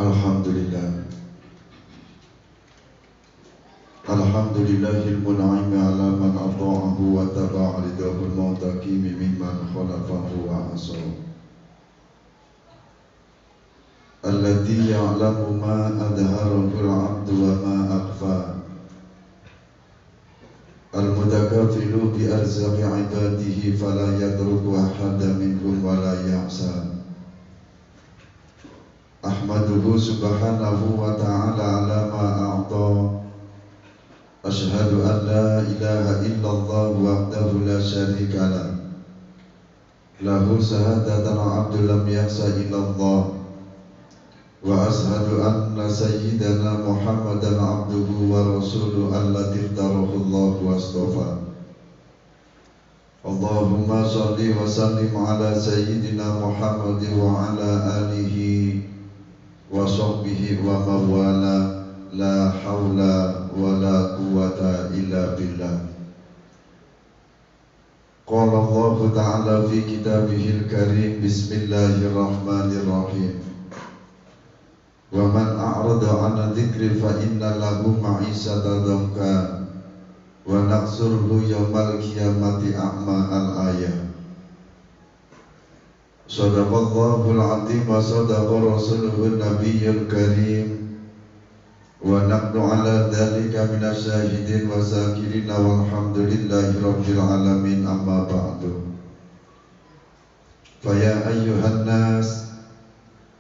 Alhamdulillah. Alhamdulillahil mun'im ala man ata'ahu wa taba'a ridahul mu'taqimi mimman khalafahu wa asaw. Alladhi ya'lamu ma adharahu al-'abdu wa ma akhfa. Al-mutakafilu bi arzaqi 'ibadihi fala yadruku ahada minhum wa la ya'sa. Ahmaduhu subhanahu wa ta'ala ala ma a'ta. Ashhadu an la ilaha illallah wahdahu la syarika lah. Lahu shahadatan 'abdu lam yahsa illallah. Wa ashhadu anna sayyidana Muhammadan 'abduhu wa rasuluhu alladzi ikhtarahu Allah wa astafa. Allahumma shalli wa sallim ala sayyidina Muhammad wa ala alihi wa sahbihi wa mawala. La hawla wa la quwwata illa billah. Qala Allah ta'ala fi kitabihil karim. Bismillahirrahmanirrahim. Wa man a'rada 'an dzikri fa inna lahu ma'isatan dhanka wa nahsyuruhu yaumal qiyamati a'ma. Al-ayah. Shadaqallahul 'azim wa shadaqa rasuluhun nabiyyul karim. Wa nahnu ala dzalika minasyahidin wa zakirin walhamdulillahi rabbil alamin. Amma ba'du. Fa ya ayyuhan nas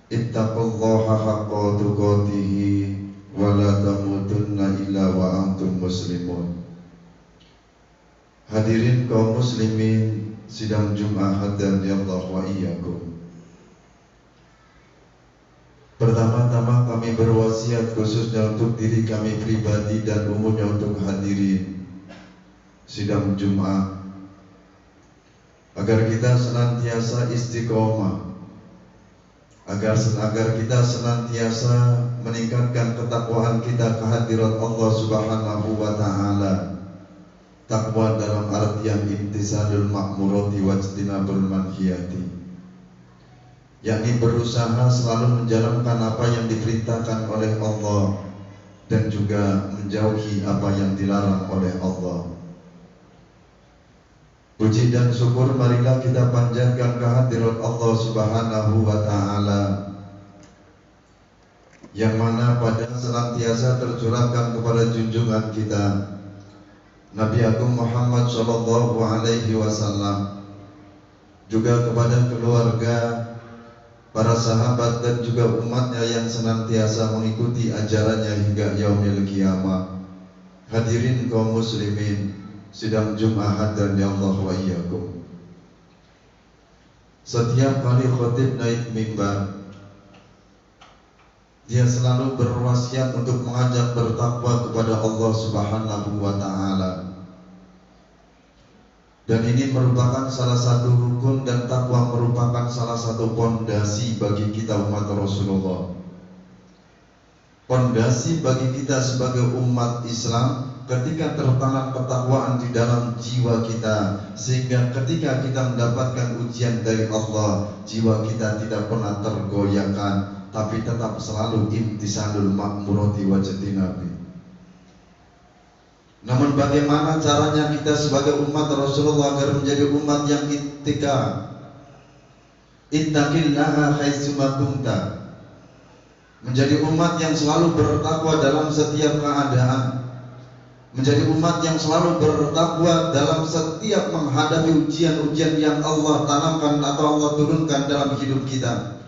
ittaqullaha haqqa tuqatih wa la tamutunna illa wa antum muslimun. Hadirin kaum muslimin sidang Jumat hadani Allah wa iyyakum. Pertama-tama kami berwasiat khususnya untuk diri kami pribadi dan umumnya untuk hadirin sidang Jumat, agar kita senantiasa istiqomah, agar kita senantiasa meningkatkan ketakwaan kita kehadirat Allah Subhanahu wa ta'ala. Takwa dalam artian imtisalul ma'murati wajtinabul manhiyati, yakni berusaha selalu menjalankan apa yang diperintahkan oleh Allah dan juga menjauhi apa yang dilarang oleh Allah. Puji dan syukur marilah kita panjatkan kehadirat Allah Subhanahu wa ta'ala, yang mana pada senantiasa tercurahkan kepada junjungan kita Nabi Agung Muhammad sallallahu alaihi wasallam, juga kepada keluarga, para sahabat dan juga umatnya yang senantiasa mengikuti ajarannya hingga yaumil qiyamah. Hadirin kaum muslimin sidang Jumat dan ya Allah wa iyyakum. Setiap kali khatib naik mimbar, dia selalu berwasiat untuk mengajak bertakwa kepada Allah Subhanahu wa ta'ala. Dan ini merupakan salah satu rukun, dan takwa merupakan salah satu pondasi bagi kita umat Rasulullah. Pondasi bagi kita sebagai umat Islam ketika tertanam ketakwaan di dalam jiwa kita, sehingga ketika kita mendapatkan ujian dari Allah, jiwa kita tidak pernah tergoyahkan, tapi tetap selalu imtisalul ma'murati wajtinabi. Namun bagaimana caranya kita sebagai umat Rasulullah agar menjadi umat yang ittika, ittaqillaha haitsuma kunta, menjadi umat yang selalu bertakwa dalam setiap keadaan, menjadi umat yang selalu bertakwa dalam setiap menghadapi ujian-ujian yang Allah tanamkan atau Allah turunkan dalam hidup kita.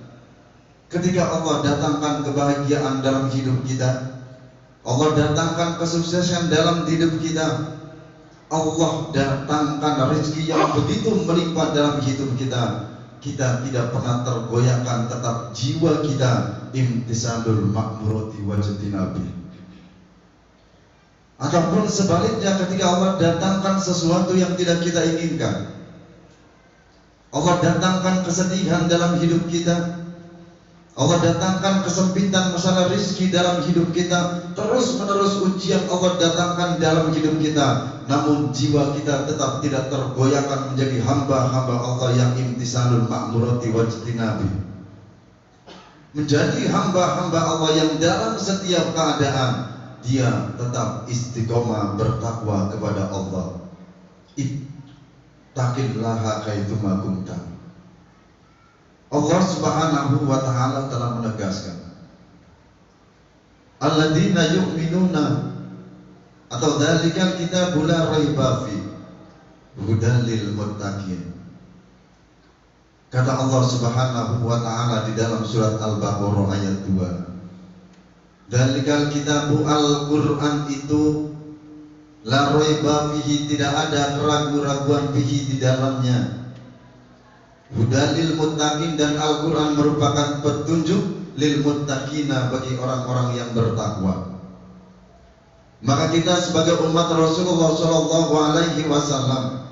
Ketika Allah datangkan kebahagiaan dalam hidup kita, Allah datangkan kesuksesan dalam hidup kita, Allah datangkan rezeki yang begitu melimpah dalam hidup kita, kita tidak pernah tergoyahkan, tetap jiwa kita imtisalul ma'murati wajtinabi. Ataupun sebaliknya, ketika Allah datangkan sesuatu yang tidak kita inginkan, Allah datangkan kesedihan dalam hidup kita, Allah datangkan kesempitan masalah rizki dalam hidup kita, terus menerus ujian Allah datangkan dalam hidup kita, namun jiwa kita tetap tidak tergoyahkan menjadi hamba-hamba Allah yang imtisalul ma'murati wajtinabi. menjadi hamba-hamba Allah yang dalam setiap keadaan dia tetap istiqomah bertakwa kepada Allah. Ittaqillaha haitsuma kunta. Allah Subhanahu wa taala telah menegaskan, alladzina yu'minuna atau dzalikal kitabul la raiba fi hudan lil muttaqin. Kata Allah Subhanahu wa taala di dalam surat Al-Baqarah ayat 2, dzalikal kitabu Al-Qur'an itu la raiba fihi, tidak ada keraguan-raguan fihi di dalamnya. Hudalil muttaqin, dan Al-Quran merupakan petunjuk lil muttaqina, bagi orang-orang yang bertakwa. Maka kita sebagai umat Rasulullah Shallallahu Alaihi Wasallam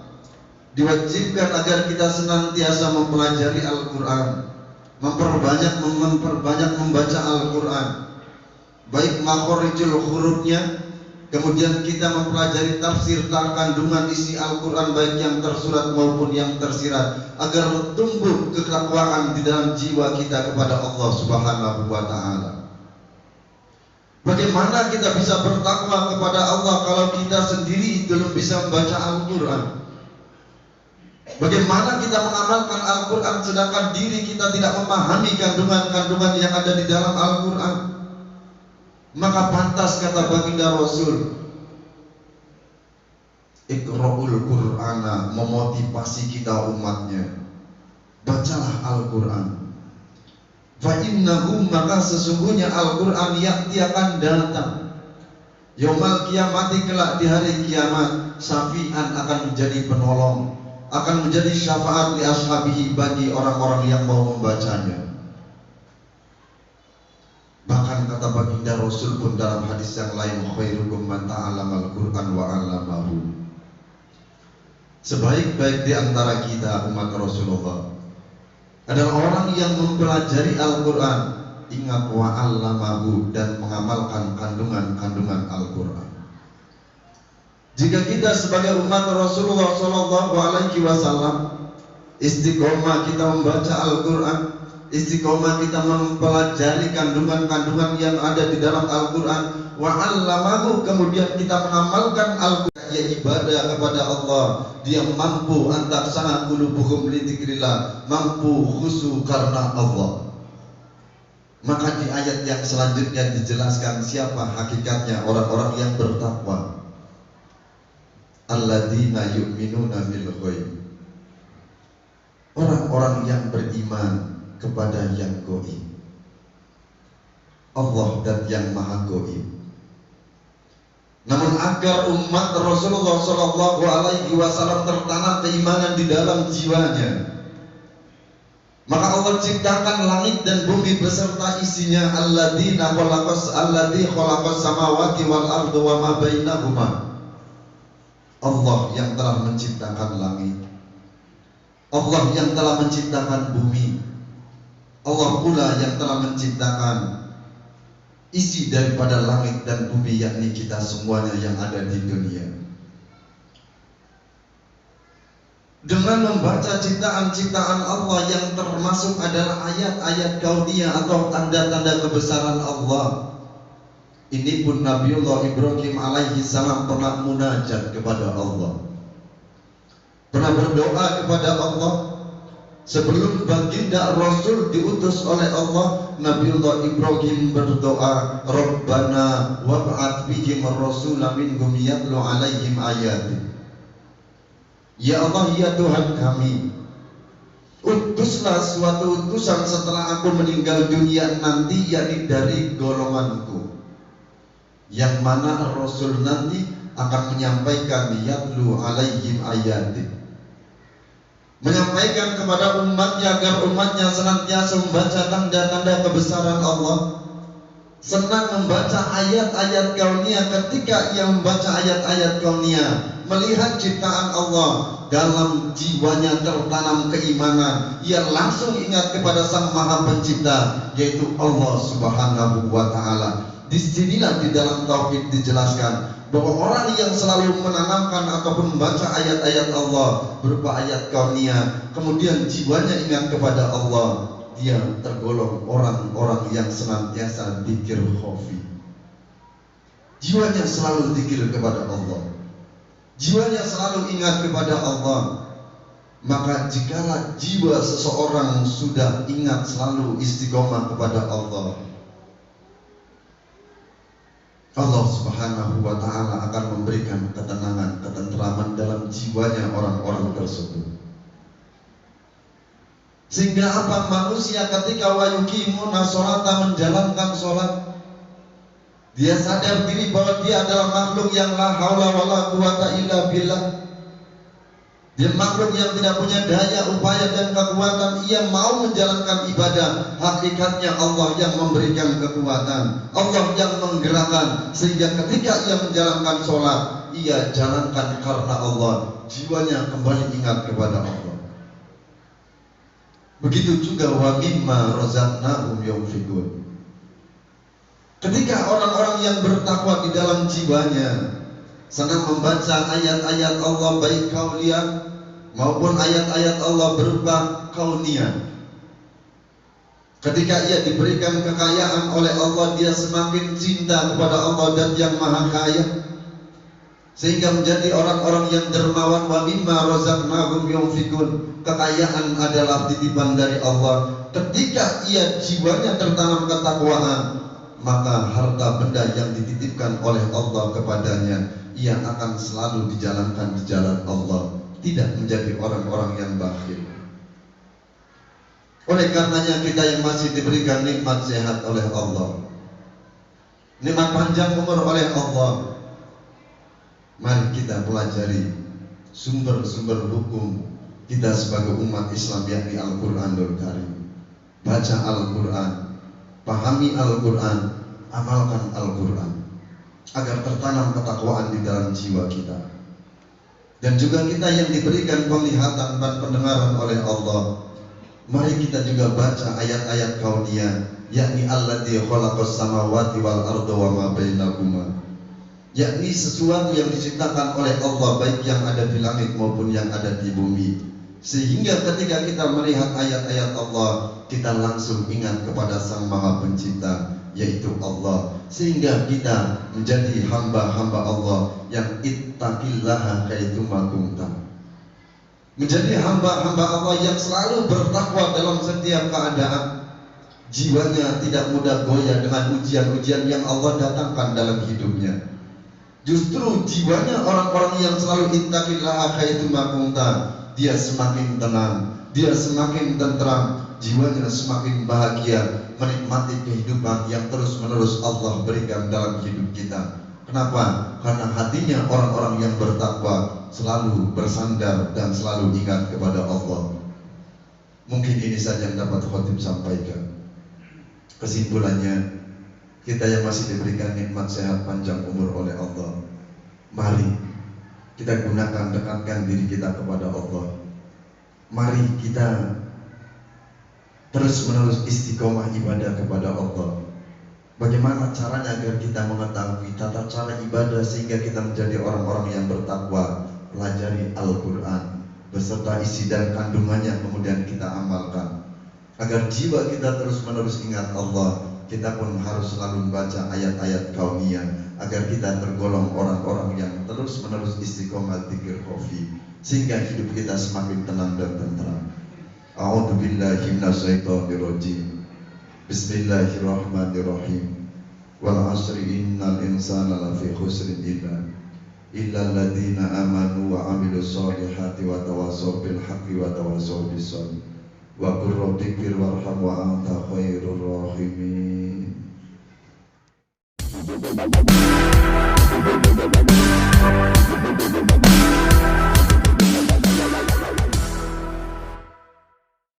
diwajibkan agar kita senantiasa mempelajari Al-Quran, memperbanyak membaca Al-Quran, baik makhorijul hurufnya, kemudian kita mempelajari tafsir kandungan isi Al-Quran baik yang tersurat maupun yang tersirat, agar tumbuh ketakwaan di dalam jiwa kita kepada Allah Subhanahu wa taala. Bagaimana kita bisa bertakwa kepada Allah kalau kita sendiri belum bisa membaca Al-Quran? Bagaimana kita mengamalkan Al-Quran sedangkan diri kita tidak memahami kandungan-kandungan yang ada di dalam Al-Quran? Maka pantas kata baginda Rasul, Iqra'ul Qur'ana, memotivasi kita umatnya, bacalah Al-Quran. Fa innahu, maka sesungguhnya Al-Quran ya'ti akan datang yaumal kiamati, kelak di hari kiamat, syafi'an, akan menjadi penolong, akan menjadi syafaat li ashabihi, bagi orang-orang yang mau membacanya. Bahkan kata baginda Rasul pun dalam hadis yang lain, khairukum man ta'allamal Qur'an wa 'allamahu. Sebaik-baik di antara kita umat Rasulullah adalah orang yang mempelajari Al-Quran, ingat wa 'allamahu, dan mengamalkan kandungan-kandungan Al-Quran. Jika kita sebagai umat Rasulullah Shallallahu Alaihi Wasallam istiqomah kita membaca Al-Quran, istiqomah kita mempelajari kandungan-kandungan yang ada di dalam Al-Quran, wa 'allamahu, kemudian kita mengamalkan Al-Quran, ya ibadah kepada Allah, dia mampu antaksana qulubuhum li dzikrillah, mampu khusyuk karena Allah. Maka di ayat yang selanjutnya dijelaskan siapa hakikatnya orang-orang yang bertakwa, alladzina yu'minuna bil ghaib, orang-orang yang beriman kepada yang gaib, Allah dan yang maha gaib. Namun agar umat Rasulullah Shallallahu Alaihi Wasallam tertanam keimanan di dalam jiwanya, maka Allah ciptakan langit dan bumi beserta isinya. Alladzi khalaqas samawati wal arda wa ma bainahuma. Allah yang telah menciptakan langit, Allah yang telah menciptakan bumi, Allah pula yang telah menciptakan isi daripada langit dan bumi, yakni kita semuanya yang ada di dunia. Dengan membaca ciptaan-ciptaan Allah yang termasuk adalah ayat-ayat kauniyah atau tanda-tanda kebesaran Allah, ini pun Nabiullah Ibrahim alaihi salam pernah munajat kepada Allah, pernah berdoa kepada Allah. Sebelum baginda Rasul diutus oleh Allah, Nabiullah Ibrahim berdoa, Rabbana wab'ats bihim rasulan minhum yatlu alaihim ayatik. Ya Allah, ya Tuhan kami, utuslah suatu utusan setelah aku meninggal dunia nanti, yakni dari golonganku, yang mana Rasul nanti akan menyampaikan yatlu alaihim ayatik, menyampaikan kepada umatnya agar umatnya senantiasa membaca tanda-tanda kebesaran Allah, senang membaca ayat-ayat kauniyah. Ketika ia membaca ayat-ayat kauniyah, melihat ciptaan Allah, dalam jiwanya tertanam keimanan, ia langsung ingat kepada Sang Maha Pencipta, yaitu Allah Subhanahu wa taala. Disinilah di dalam tauhid dijelaskan bahwa orang yang selalu menanamkan ataupun membaca ayat-ayat Allah berupa ayat kauniyah, kemudian jiwanya ingat kepada Allah, dia tergolong orang-orang yang senantiasa dzikir khafi. Jiwanya selalu dzikir kepada Allah, jiwanya selalu ingat kepada Allah. Maka jikalau jiwa seseorang sudah ingat selalu istiqomah kepada Allah, Allah Subhanahu wa ta'ala akan memberikan ketenangan, ketenteraman dalam jiwanya orang-orang tersebut. Sehingga apa, manusia ketika wayukimuna sholata, menjalankan sholat, dia sadar diri bahwa dia adalah makhluk yang la haula wala quwata illa billah. Dia makhluk yang tidak punya daya, upaya dan kekuatan. Ia mau menjalankan ibadah, hakikatnya Allah yang memberikan kekuatan, Allah yang menggerakkan. Sehingga ketika ia menjalankan sholat, ia jalankan karena Allah, jiwanya kembali ingat kepada Allah. Begitu juga wa mimma razaqnahum yunfiqun. Ketika orang-orang yang bertakwa di dalam jiwanya senang membaca ayat-ayat Allah, baik kauliyah maupun ayat-ayat Allah berupa kauniyah. Ketika ia diberikan kekayaan oleh Allah, dia semakin cinta kepada Allah dan yang maha kaya, sehingga menjadi orang-orang yang dermawan. Wa mimma razaqnahum yunfiqun. Kekayaan adalah titipan dari Allah. Ketika ia jiwanya tertanam ketakwaan, maka harta benda yang dititipkan oleh Allah kepadanya, ia akan selalu dijalankan di jalan Allah, tidak menjadi orang-orang yang bakhil. Oleh karenanya kita yang masih diberikan nikmat sehat oleh Allah, nikmat panjang umur oleh Allah, mari kita pelajari sumber-sumber hukum kita sebagai umat Islam, yakni Al-Quranul Karim. Baca Al-Quran, pahami Al-Quran, amalkan Al-Quran, agar tertanam ketakwaan di dalam jiwa kita. Dan juga kita yang diberikan penglihatan dan pendengaran oleh Allah, mari kita juga baca ayat-ayat kauniyah, yakni alladzi khalaqas samawati wal arda wa ma bainahuma, yakni sesuatu yang diciptakan oleh Allah, baik yang ada di langit maupun yang ada di bumi. Sehingga ketika kita melihat ayat-ayat Allah, kita langsung ingat kepada Sang Maha Pencipta, yaitu Allah. Sehingga kita menjadi hamba-hamba Allah yang ittaqillaha haitsuma kunta, menjadi hamba-hamba Allah yang selalu bertakwa dalam setiap keadaan. Jiwanya tidak mudah goyah dengan ujian-ujian yang Allah datangkan dalam hidupnya. Justru jiwanya orang-orang yang selalu ittaqillaha haitsuma kunta, dia semakin tenang, dia semakin tentram, jiwanya semakin bahagia, menikmati kehidupan yang terus-menerus Allah berikan dalam hidup kita. Kenapa? Karena hatinya orang-orang yang bertakwa selalu bersandar dan selalu ingat kepada Allah. Mungkin ini saja yang dapat khotib sampaikan. Kesimpulannya, kita yang masih diberikan nikmat sehat panjang umur oleh Allah, mari kita gunakan, dekatkan diri kita kepada Allah. Mari kita terus-menerus istiqomah ibadah kepada Allah. Bagaimana caranya agar kita mengetahui tata cara ibadah sehingga kita menjadi orang-orang yang bertakwa? Pelajari Al-Quran beserta isi dan kandungannya, kemudian kita amalkan. Agar jiwa kita terus-menerus ingat Allah, kita pun harus selalu membaca ayat-ayat kauniyah, agar kita tergolong orang-orang yang terus-menerus istiqomah dzikir khafi, sehingga hidup kita semakin tenang dan tentram. A'udzubillahi minasyaitonirrajim. Bismillahirrahmanirrahim. Wal 'asri innal insana lafi khusrin illa alladziina amanu wa 'amilus shalihati wa tawassaw bil haqqi wa tawassaw bis sabr. Wa qur rabbighfir warham wa anta khairur rahimin.